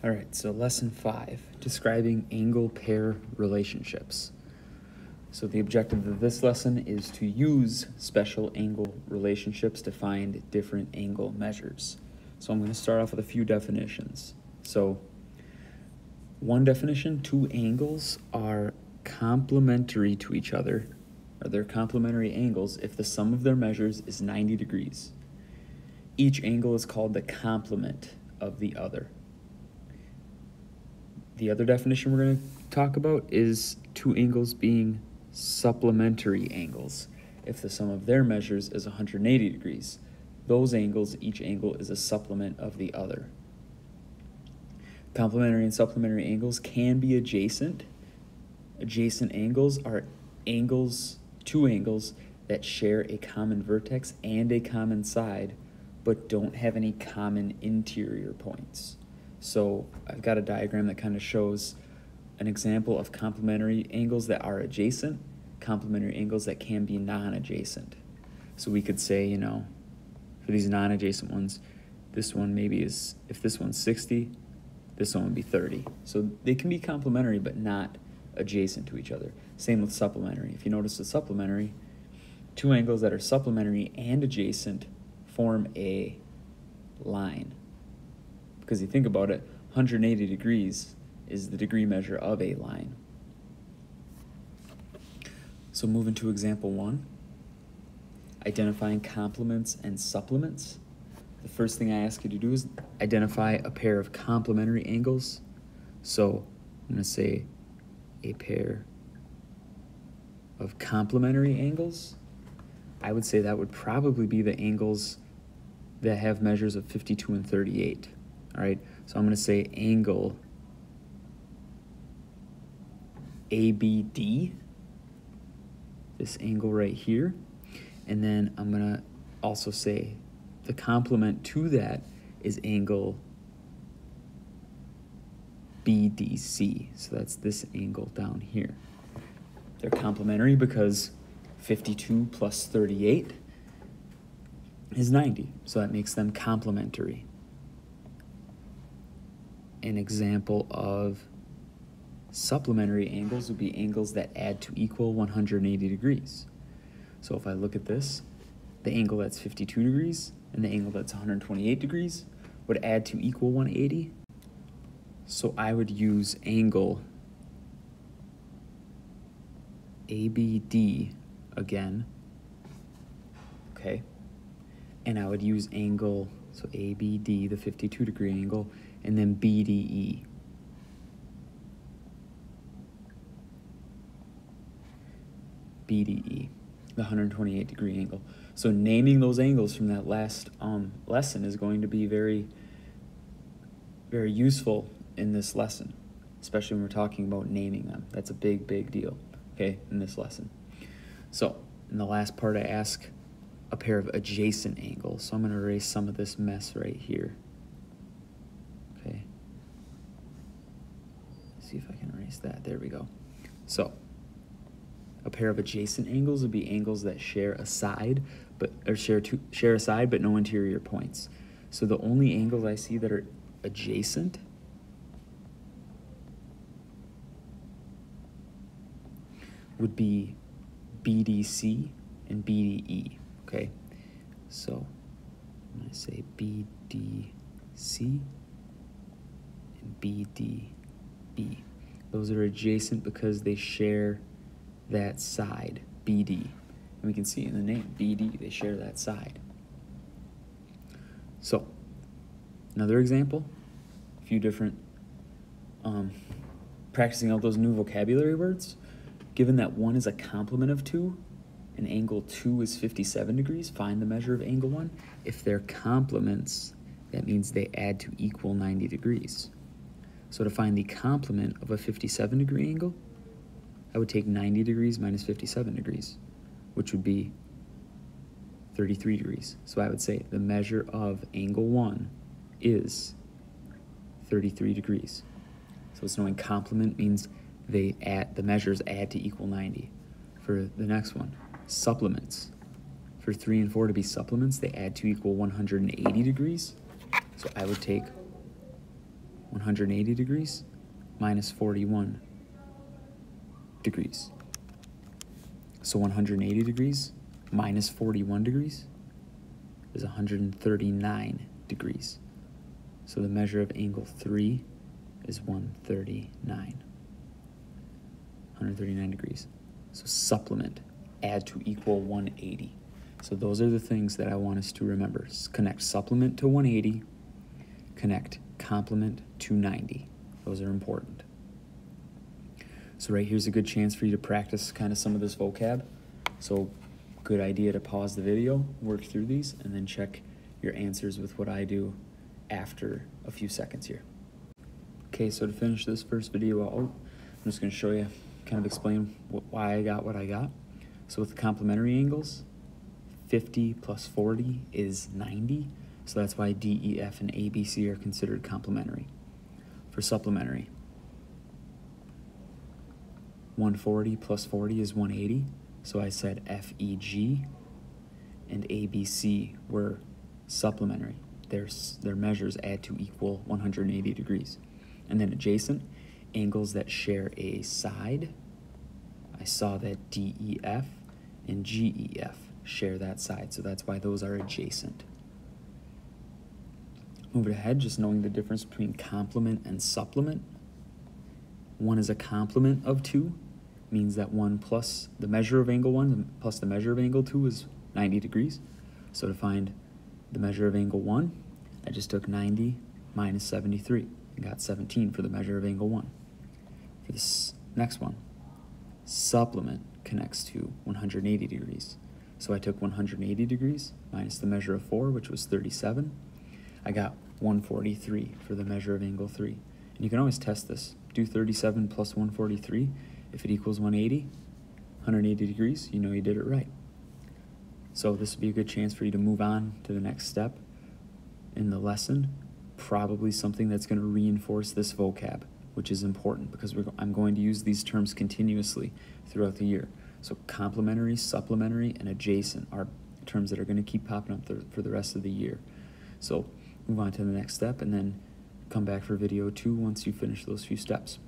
All right, so lesson 5, describing angle pair relationships. So the objective of this lesson is to use special angle relationships to find different angle measures. So I'm going to start off with a few definitions. So one definition, two angles are complementary to each other, or they're complementary angles if the sum of their measures is 90 degrees. Each angle is called the complement of the other. The other definition we're going to talk about is two angles being supplementary angles if the sum of their measures is 180 degrees. Those angles, each angle is a supplement of the other. Complementary and supplementary angles can be adjacent. Adjacent angles are two angles that share a common vertex and a common side, but don't have any common interior points. So I've got a diagram that kind of shows an example of complementary angles that are adjacent, complementary angles that can be non-adjacent. So we could say, for these non-adjacent ones, this one maybe is, if this one's 60, this one would be 30. So they can be complementary but not adjacent to each other. Same with supplementary. If you notice the supplementary, two angles that are supplementary and adjacent form a line. Because you think about it, 180 degrees is the degree measure of a line. So moving to example 1, identifying complements and supplements. The first thing I ask you to do is identify a pair of complementary angles. So I'm going to say a pair of complementary angles. I would say that would probably be the angles that have measures of 52 and 38. All right, so I'm going to say angle ABD, this angle right here, and then I'm going to also say the complement to that is angle BDC, so that's this angle down here. They're complementary because 52 plus 38 is 90, so that makes them complementary. An example of supplementary angles would be angles that add to equal 180 degrees. So if I look at this, the angle that's 52 degrees and the angle that's 128 degrees would add to equal 180. So I would use angle ABD again, okay? And I would use angle, so ABD, the 52 degree angle, and then BDE. BDE, the 128 degree angle. So naming those angles from that last lesson is going to be very, very useful in this lesson, especially when we're talking about naming them. That's a big, big deal, okay, in this lesson. So in the last part, I ask a pair of adjacent angles. So I'm going to erase some of this mess right here. Okay. See if I can erase that. There we go. So a pair of adjacent angles would be angles that share a side, share a side but no interior points. So the only angles I see that are adjacent would be BDC and BDE. Okay, so I'm going to say BDC and BDE. Those are adjacent because they share that side, BD. And we can see in the name, BD, they share that side. So, another example, a few different, practicing out those new vocabulary words. Given that 1 is a complement of 2, and angle 2 is 57 degrees, find the measure of angle 1. If they're complements, that means they add to equal 90 degrees. So to find the complement of a 57 degree angle, I would take 90 degrees minus 57 degrees, which would be 33 degrees. So I would say the measure of angle 1 is 33 degrees. So it's knowing complement means the measures add to equal 90. For the next one, supplements. For 3 and 4 to be supplements, they add to equal 180 degrees. So I would take 180 degrees minus 41 degrees. So 180 degrees minus 41 degrees is 139 degrees. So the measure of angle 3 is 139 degrees. So supplement, add to equal 180. So those are the things that I want us to remember. Connect supplement to 180, connect complement to 90. Those are important. So right here's a good chance for you to practice kind of some of this vocab. So good idea to pause the video, work through these, and then check your answers with what I do after a few seconds here. Okay, so to finish this first video out, I'm just going to show you, kind of explain why I got what I got. So with the complementary angles, 50 plus 40 is 90, so that's why D, E, F, and A, B, C are considered complementary. For supplementary, 140 plus 40 is 180, so I said F, E, G, and A, B, C were supplementary. Their measures add to equal 180 degrees. And then adjacent, angles that share a side, I saw that DEF and GEF share that side, so that's why those are adjacent. Moving ahead, just knowing the difference between complement and supplement. One is a complement of 2, means that 1 plus the measure of angle 1 plus the measure of angle 2 is 90 degrees. So to find the measure of angle 1, I just took 90 minus 73 and got 17 for the measure of angle 1. For this next one, supplement connects to 180 degrees. So I took 180 degrees minus the measure of 4, which was 37. I got 143 for the measure of angle 3. And you can always test this. Do 37 plus 143. If it equals 180 degrees, you know you did it right. So this would be a good chance for you to move on to the next step in the lesson, probably something that's going to reinforce this vocab, which is important because I'm going to use these terms continuously throughout the year. So complementary, supplementary, and adjacent are terms that are going to keep popping up for the rest of the year. So move on to the next step and then come back for video 2 once you finish those few steps.